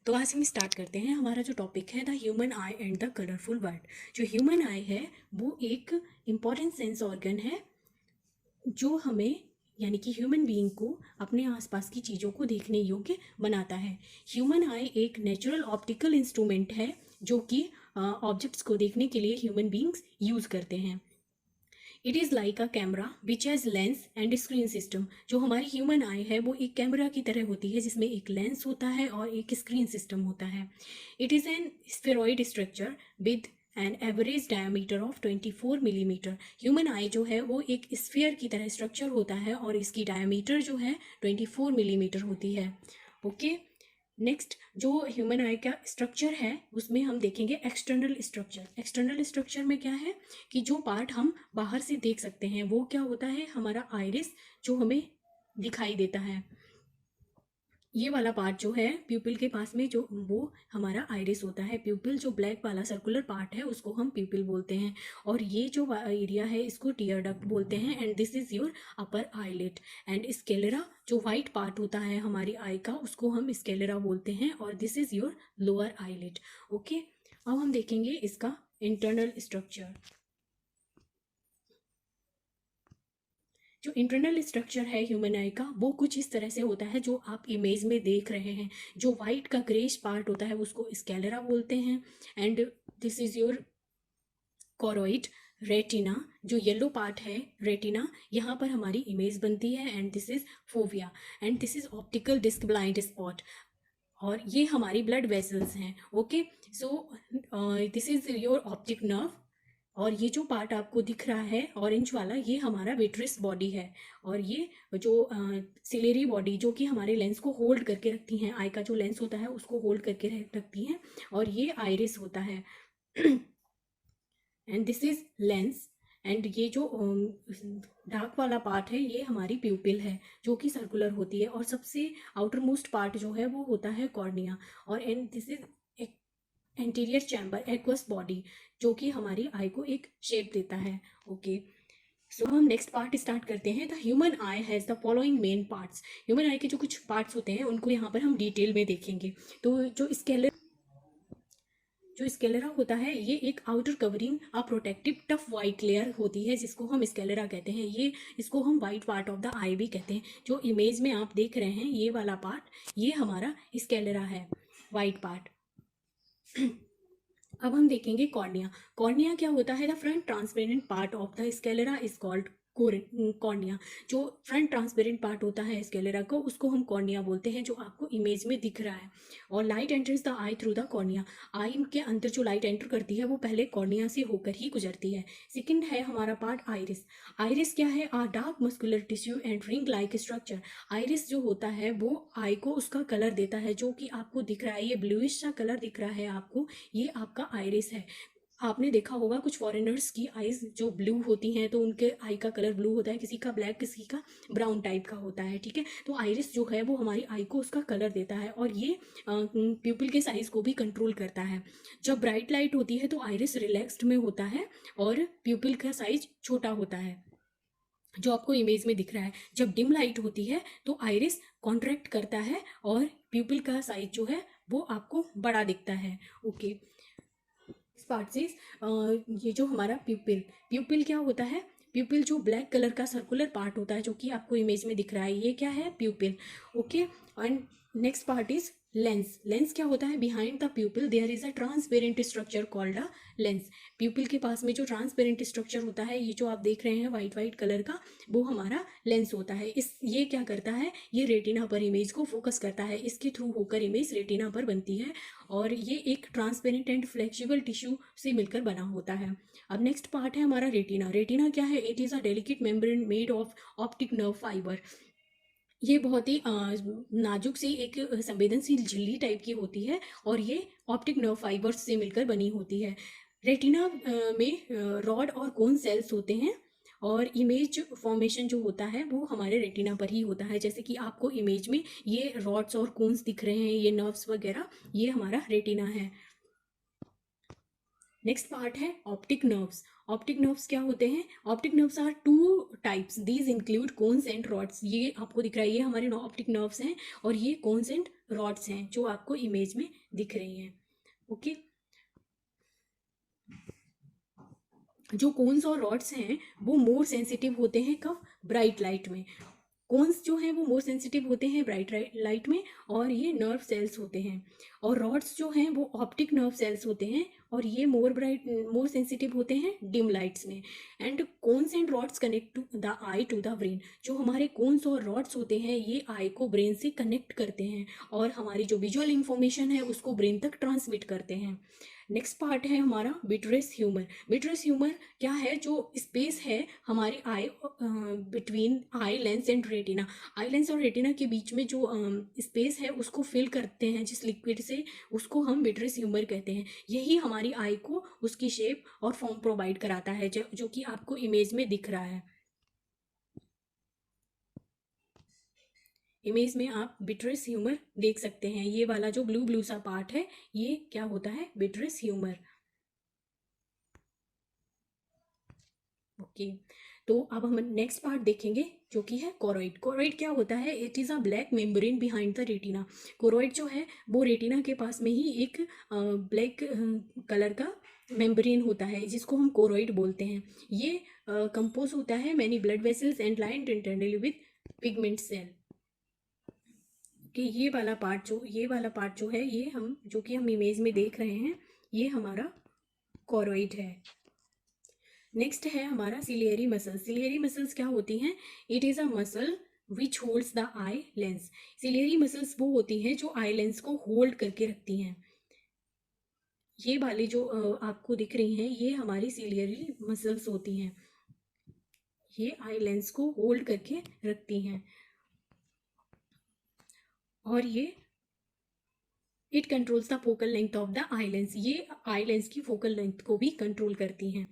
तो आज हम स्टार्ट करते हैं। हमारा जो टॉपिक है the human I and the colourful world. जो ह्यूमन आई है वो एक इम्पॉर्टेंट सेंस ऑर्गन है जो हमें यानी कि ह्यूमन बीइंग को अपने आसपास की चीज़ों को देखने योग्य बनाता है। ह्यूमन आई एक नेचुरल ऑप्टिकल इंस्ट्रूमेंट है जो कि ऑब्जेक्ट्स को देखने के लिए ह्यूमन बीइंग्स यूज़ करते हैं। It is like a camera which has lens and screen system. जो हमारी ह्यूमन आई है वो एक कैमरा की तरह होती है जिसमें एक लेंस होता है और एक स्क्रीन सिस्टम होता है। It is an spheroid structure with an average diameter of 24 millimetre. Human आई जो है वो एक स्फीयर की तरह स्ट्रक्चर होता है और इसकी डायमीटर जो है 24 मिलीमीटर होती है। ओके, नेक्स्ट जो ह्यूमन आई का स्ट्रक्चर है उसमें हम देखेंगे एक्सटर्नल स्ट्रक्चर। एक्सटर्नल स्ट्रक्चर में क्या है कि जो पार्ट हम बाहर से देख सकते हैं वो क्या होता है, हमारा आइरिस जो हमें दिखाई देता है। ये वाला पार्ट जो है प्यूपिल के पास में जो वो हमारा आइरिस होता है। प्यूपिल जो ब्लैक वाला सर्कुलर पार्ट है उसको हम प्यूपिल बोलते हैं और ये जो एरिया है इसको टीयर डक्ट बोलते हैं। And this is your upper eyelid. And sclera जो वाइट पार्ट होता है हमारी आई का उसको हम स्केलेरा बोलते हैं और this is your lower eyelid. Okay, अब हम देखेंगे इसका इंटरनल स्ट्रक्चर। जो इंटरनल स्ट्रक्चर है ह्यूमन आई का वो कुछ इस तरह से होता है जो आप इमेज में देख रहे हैं। जो वाइट का ग्रेश पार्ट होता है उसको स्केलेरा बोलते हैं। And this is your choroid. Retina जो येलो पार्ट है रेटिना, यहाँ पर हमारी इमेज बनती है। And this is fovea. And this is optical disc blind spot और ये हमारी ब्लड वेसल्स हैं। Okay, so this is your optic nerve और ये जो पार्ट आपको दिख रहा है ऑरेंज वाला ये हमारा विट्रियस बॉडी है। और ये जो सिलेरी बॉडी जो कि हमारे लेंस को होल्ड करके रखती हैं, आई का जो लेंस होता है उसको होल्ड करके रखती हैं और ये आइरिस होता है। And this is lens. And ये जो डार्क वाला पार्ट है ये हमारी प्यूपिल है जो कि सर्कुलर होती है और सबसे आउटर मोस्ट पार्ट जो है वो होता है कॉर्निया। और and this is anterior chamber aqueous body जो कि हमारी आई को एक शेप देता है। ओके, सो हम नेक्स्ट पार्ट स्टार्ट करते हैं। The human I has the following main parts. Human आई के जो कुछ पार्ट्स होते हैं उनको यहाँ पर हम डिटेल में देखेंगे। तो जो स्केलेरा होता है ये एक outer covering a protective tough white layer होती है जिसको हम स्केलेरा कहते हैं। ये इसको हम वाइट पार्ट ऑफ द आई भी कहते हैं। जो इमेज में आप देख रहे हैं ये वाला पार्ट ये हमारा स्केलेरा है, वाइट पार्ट। अब हम देखेंगे कॉर्निया। कॉर्निया क्या होता है, the front transparent part of the sclera is called cornea. जो फ्रंट ट्रांसपेरेंट पार्ट होता है स्केलेरा को उसको हम कॉर्निया बोलते हैं जो आपको इमेज में दिख रहा है। और light enters the eye through the cornea. Eye के अंदर जो लाइट एंटर करती है वो पहले कॉर्निया से होकर ही गुजरती है। सेकंड है हमारा पार्ट आइरिस। आइरिस क्या है, a dark muscular tissue and ring like structure. Iris जो होता है वो आई को उसका कलर देता है जो कि आपको दिख रहा है, ये ब्लूइश सा कलर दिख रहा है आपको, ये आपका आइरिस है। आपने देखा होगा कुछ फॉरेनर्स की आईज जो ब्लू होती हैं तो उनके आई का कलर ब्लू होता है, किसी का ब्लैक किसी का ब्राउन टाइप का होता है। ठीक है, तो आइरिस जो है वो हमारी आई को उसका कलर देता है और ये प्यूपिल के साइज को भी कंट्रोल करता है। जब ब्राइट लाइट होती है तो आइरिस रिलैक्स्ड में होता है और प्यूपिल का साइज छोटा होता है जो आपको इमेज में दिख रहा है। जब डिम लाइट होती है तो आइरिस कॉन्ट्रैक्ट करता है और प्यूपिल का साइज जो है वो आपको बड़ा दिखता है। ओके, पार्ट से ये जो हमारा प्यूपिल, प्यूपिल क्या होता है, प्यूपिल जो ब्लैक कलर का सर्कुलर पार्ट होता है जो कि आपको इमेज में दिख रहा है ये क्या है, pupil. Okay, and next part is lens. Lens क्या होता है, behind the pupil there is a transparent structure called a lens. Pupil के पास में जो ट्रांसपेरेंट स्ट्रक्चर होता है ये जो आप देख रहे हैं वाइट वाइट कलर का वो हमारा लेंस होता है। ये क्या करता है, ये रेटिना पर इमेज को फोकस करता है, इसके थ्रू होकर इमेज रेटिना पर बनती है और ये एक ट्रांसपेरेंट एंड फ्लेक्सिबल टिश्यू से मिलकर बना होता है। अब नेक्स्ट पार्ट है हमारा रेटिना। रेटिना क्या है, it is a delicate membrane made of optic nerve fibre. ये बहुत ही नाजुक सी एक संवेदनशील झिल्ली टाइप की होती है और ये ऑप्टिक नर्व फाइबर्स से मिलकर बनी होती है। रेटिना में रॉड और कोन सेल्स होते हैं और इमेज फॉर्मेशन जो होता है वो हमारे रेटिना पर ही होता है। जैसे कि आपको इमेज में ये रॉड्स और कोन्स दिख रहे हैं, ये नर्व्स वगैरह, ये हमारा रेटिना है। नेक्स्ट पार्ट है ऑप्टिक नर्व्स। ऑप्टिक नर्व्स क्या होते हैं? Optic nerves are two types, these include cones and rods. ये आपको दिख रहा है, ये हमारे ऑप्टिक नर्व्स हैं और ये कोन्स एंड रॉड्स हैं जो आपको इमेज में दिख रही हैं। ओके, जो कोन्स और रॉड्स हैं वो मोर सेंसिटिव होते हैं कब? ब्राइट लाइट में। कोन्स जो हैं वो मोर सेंसिटिव होते हैं ब्राइट लाइट में, और ये नर्व सेल्स होते हैं। और रॉड्स जो हैं वो ऑप्टिक नर्व सेल्स होते हैं, और ये मोर सेंसिटिव होते हैं डिम लाइट्स में। And cones and rods connect to the eye to the brain. जो हमारे कोन्स और रॉड्स होते हैं ये आई को ब्रेन से कनेक्ट करते हैं और हमारी जो विजुअल इंफॉर्मेशन है उसको ब्रेन तक ट्रांसमिट करते हैं। नेक्स्ट पार्ट है हमारा विट्रेस ह्यूमर। विट्रेस ह्यूमर क्या है? जो स्पेस है हमारे eye between eye lens and retina, eye lens और रेटिना के बीच में जो स्पेस है उसको फिल करते हैं जिस लिक्विड से, उसको हम विट्रेस ह्यूमर कहते हैं। यही हमारी आई को उसकी शेप और फॉर्म प्रोवाइड कराता है जो कि आपको इमेज में दिख रहा है। इमेज में आप विट्रेस ह्यूमर देख सकते हैं। ये वाला जो ब्लू ब्लू सा पार्ट है ये क्या होता है? Vitreous humour. ओके, तो अब हम नेक्स्ट पार्ट देखेंगे जो कि है कोरोइड। कोरोइड क्या होता है? It is a black membrane behind the retina. Choroid जो है वो रेटिना के पास में ही एक ब्लैक कलर का मेम्ब्रेन होता है जिसको हम कोरोइड बोलते हैं। ये कंपोज होता है many blood vessels and lined internally with pigment cell. कि ये वाला पार्ट जो है ये हम जो कि हम इमेज में देख रहे हैं ये हमारा कोरोइड है। नेक्स्ट है हमारा सिलियरी मसल्स। सिलियरी मसल्स क्या होती हैं? It is a muscle which holds the eye lens. Ciliary muscles वो होती हैं जो आई लेंस को होल्ड करके रखती हैं। ये वाली जो आपको दिख रही हैं ये हमारी सिलियरी मसल्स होती हैं, ये आई लेंस को होल्ड करके रखती हैं। और ये it controls the focal length of the eye lens, ये आई लेंस की फोकल लेंथ को भी कंट्रोल करती हैं।